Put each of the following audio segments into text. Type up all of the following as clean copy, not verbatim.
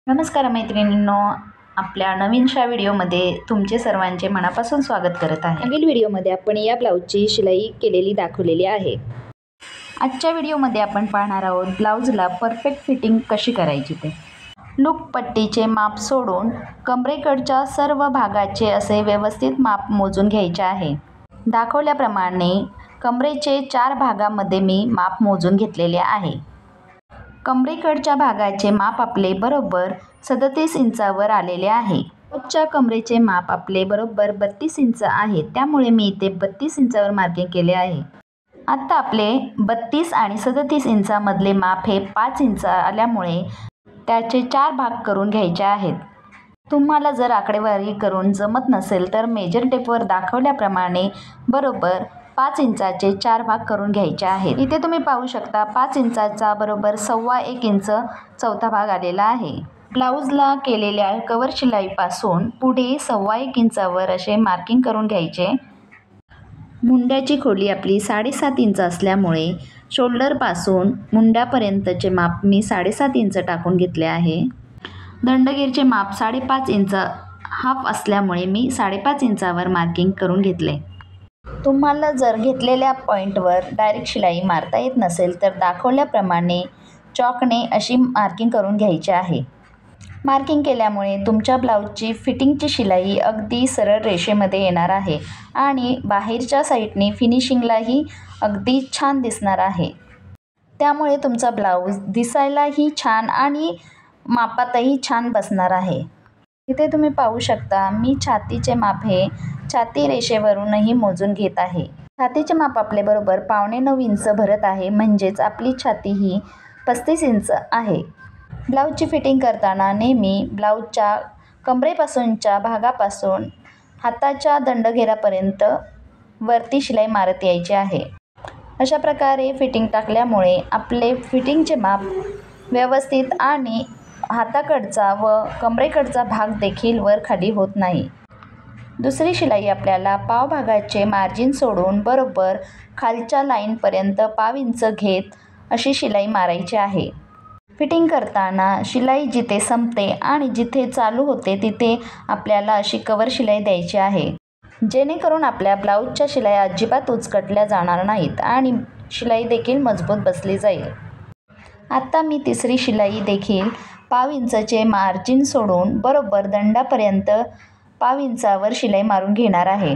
नमस्कार मैत्रिणींनो, आपल्या नवीनशा व्हिडिओमध्ये तुमचे सर्वांचे मनापासून स्वागत करत आहे। मागील व्हिडिओमध्ये आपण या ब्लाऊजची शिलाई केलेली दाखवलेली आहे। आजच्या व्हिडिओमध्ये आपण पाहणार आहोत ब्लाऊजला परफेक्ट फिटिंग कशी करायची ते। लूप पट्टीचे माप सोडून कमरेकडच्या सर्व भागाचे असे व्यवस्थित माप मोजून घ्यायचे आहे। दाखवल्याप्रमाणे कमरेचे 4 भागामध्ये मी माप मोजून घेतलेले आहे। कमरेकडच्या भागाचे माप आपले बरोबर 37 इंचावर आलेले आहे। ब्लाऊजच्या कमरेचे माप आपले बरोबर 32 इंच आहे, त्यामुळे मी इथे 32 इंचावर मार्किंग केले आहे। आता आपले 32 आणि 37 इंचामधले माप हे 5 इंच आल्यामुळे त्याचे 4 भाग करून घ्यायचे आहेत। तुम्हाला जर आकडेवारी करून जमत नसेल तर मेजर टेपवर दाखवल्याप्रमाणे बरोबर 5 इंचाचे 4 भाग करून घ्यायचे आहेत। इथे तुम्ही पाहू शकता 5 इंचाचा बरोबर 1.25 इंच चौथा भाग आलेला आहे। ब्लाऊजला केलेल्या कवर शिलाईपासून पुढे 1.25 इंचावर असे मार्किंग करून घ्यायचे। मुंड्याची खोली आपली 7.5 इंच असल्यामुळे शोल्डरपासून मुंड्यापर्यंतचे माप मी 7.5 इंच टाकून घेतले आहे। दंडगीरचे माप 5.5 इंच हाफ असल्यामुळे मी 5.5 इंचावर मार्किंग करून घेतले। तुम्हाला जर घेतलेल्या पॉईंटवर डायरेक्ट शिलाई मारता येत नसेल तर दाखवल्याप्रमाणे चॉकने अशी मार्किंग करून घ्यायची आहे। मार्किंग केल्यामुळे तुमच्या ब्लाऊजची फिटिंगची शिलाई अगदी सरळ रेषेमध्ये येणार आहे आणि बाहेरच्या साईडने फिनिशिंगलाही अगदी छान दिसणार आहे। त्यामुळे तुमचा ब्लाऊज दिसायलाही छान आणि मापातही छान बसणार आहे। इथे तुम्ही पाहू शकता मी छातीचे माप हे छाती रेषेवरूनही मोजून घेत आहे। छातीचे माप आपले बरोबर 8.25 इंच भरत आहे, म्हणजेच आपली छाती ही 35 इंच आहे। ब्लाऊजची फिटिंग करताना नेहमी ब्लाऊजच्या कमरेपासूनच्या भागापासून हाताच्या दंडघेरापर्यंत वरती शिलाई मारत यायची आहे। अशा प्रकारे फिटिंग टाकल्यामुळे आपले फिटिंगचे माप व्यवस्थित आणि हाताकडचा व कमरेकडचा भाग देखील वर खाली होत नाही। दुसरी शिलाई आपल्याला पावभागाचे मार्जिन सोडून बरोबर खालच्या लाईनपर्यंत 1/2 इंच घेत अशी शिलाई मारायची आहे। फिटिंग करताना शिलाई जिथे संपते आणि जिथे चालू होते तिथे आपल्याला अशी कवर शिलाई द्यायची आहे, जेणेकरून आपल्या ब्लाऊजच्या शिलाई अजिबात उचकटल्या जाणार नाहीत आणि शिलाई देखील मजबूत बसली जाईल। आता मी तिसरी शिलाई देखील 1/2 इंचचे मार्जिन सोडून बरोबर दंडापर्यंत 1/2 इंचावर शिलाई मारून घेणार आहे।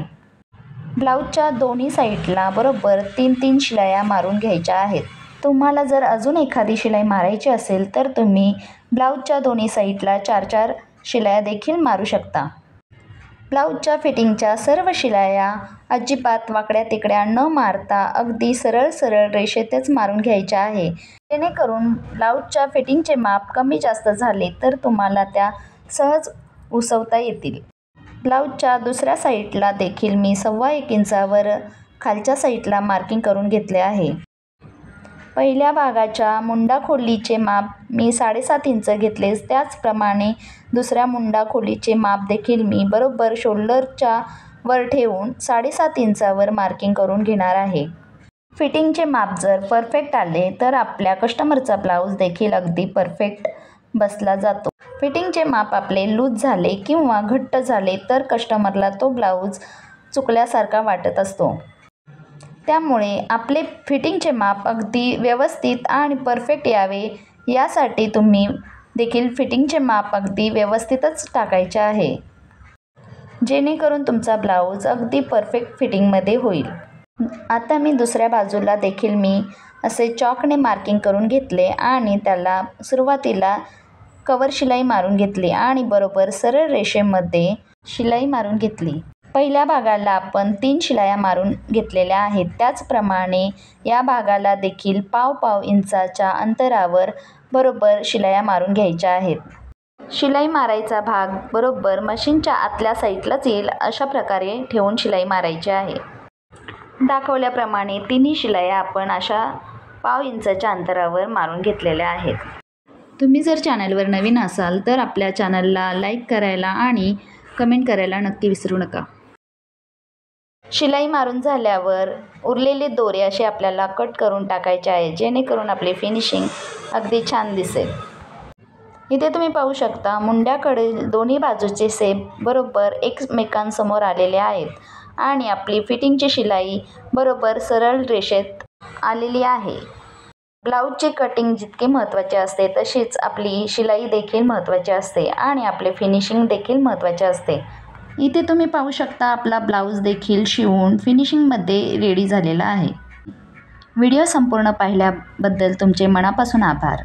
ब्लाऊजच्या दोन्ही साईडला बरोबर 3-3 शिलाया मारून घ्यायच्या आहेत। तुम्हाला जर अजून एखादी शिलाई मारायची असेल तर तुम्ही ब्लाऊजच्या दोन्ही साईडला 4-4 शिलाया देखील मारू शकता। ब्लाऊजच्या फिटिंगच्या सर्व शिलाया अजिबात वाकड्या तिकड्या न मारता अगदी सरळ सरळ रेषेतच मारून घ्यायच्या आहे, जेणेकरून ब्लाऊजच्या फिटिंगचे माप कमी जास्त झाले तर तुम्हाला त्या सहज उसवता येतील। ब्लाऊजच्या दुसऱ्या साईडला देखील मी 1.25 इंचावर खालच्या साईडला मार्किंग करून घेतले आहे। पहिल्या भागाच्या मुंडा खोलीचे माप मी 7.5 इंच घेतले, त्याचप्रमाणे दुसऱ्या मुंडा खोलीचे माप देखील मी बरोबर शोल्डरच्या वर ठेवून 7.5 इंचावर मार्किंग करून घेणार आहे। फिटिंगचे माप जर परफेक्ट आले तर आपल्या कस्टमरचा ब्लाऊज देखील अगदी परफेक्ट बसला जातो। फिटिंगचे माप आपले लूज झाले किंवा घट्ट झाले तर कस्टमरला तो ब्लाऊज चुकल्यासारखा वाटत असतो। त्यामुळे आपले फिटिंगचे माप अगदी व्यवस्थित आणि परफेक्ट यावे यासाठी तुम्ही देखील फिटिंगचे माप अगदी व्यवस्थितच टाकायचे आहे, जेणेकरून तुमचा ब्लाऊज अगदी परफेक्ट फिटिंगमध्ये होईल। आता मी दुसऱ्या बाजूला देखील मी असे चॉकने मार्किंग करून घेतले आणि त्याला सुरुवातीला कवर शिलाई मारून घेतली आणि बरोबर सरळ रेषेमध्ये शिलाई मारून घेतली। पहिल्या भागाला आपण 3 शिलाया मारून घेतलेल्या आहेत, त्याचप्रमाणे या भागाला देखील 1.5 इंचाच्या अंतरावर बरोबर शिलाया मारून घ्यायच्या आहेत। शिलाई मारायचा भाग बरोबर मशीनच्या आतल्या साईडलाच येईल अशा प्रकारे ठेवून शिलाई मारायची आहे। दाखवल्याप्रमाणे तिन्ही शिलाया आपण अशा 1/2 इंचाच्या अंतरावर मारून घेतलेल्या आहेत। तुम्ही जर चॅनलवर नवीन असाल तर आपल्या चॅनलला लाईक करायला आणि कमेंट करायला नक्की विसरू नका। शिलाई मारून झाल्यावर उरलेले दोरे असे आपल्याला कट करून टाकायचे आहे, जेणेकरून आपले फिनिशिंग अगदी छान दिसेल। इथे तुम्ही पाहू शकता मुंड्याकडे दोन्ही बाजूचे सेप बरोबर एकमेकांसमोर आलेले आहेत आणि आपली फिटिंगची शिलाई बरोबर सरळ रेषेत आलेली आहे. ब्लाऊजची कटिंग जितके महत्त्वाचे असते तशीच आपली शिलाई देखील महत्त्वाची असते आणि आपले फिनिशिंग देखील महत्त्वाचे असते. इथे तुम्ही पाहू शकता आपला ब्लाऊज देखील शिवून फिनिशिंगमध्ये रेडी झालेला आहे. व्हिडिओ संपूर्ण पाहिल्याबद्दल तुमचे मनापासून आभार.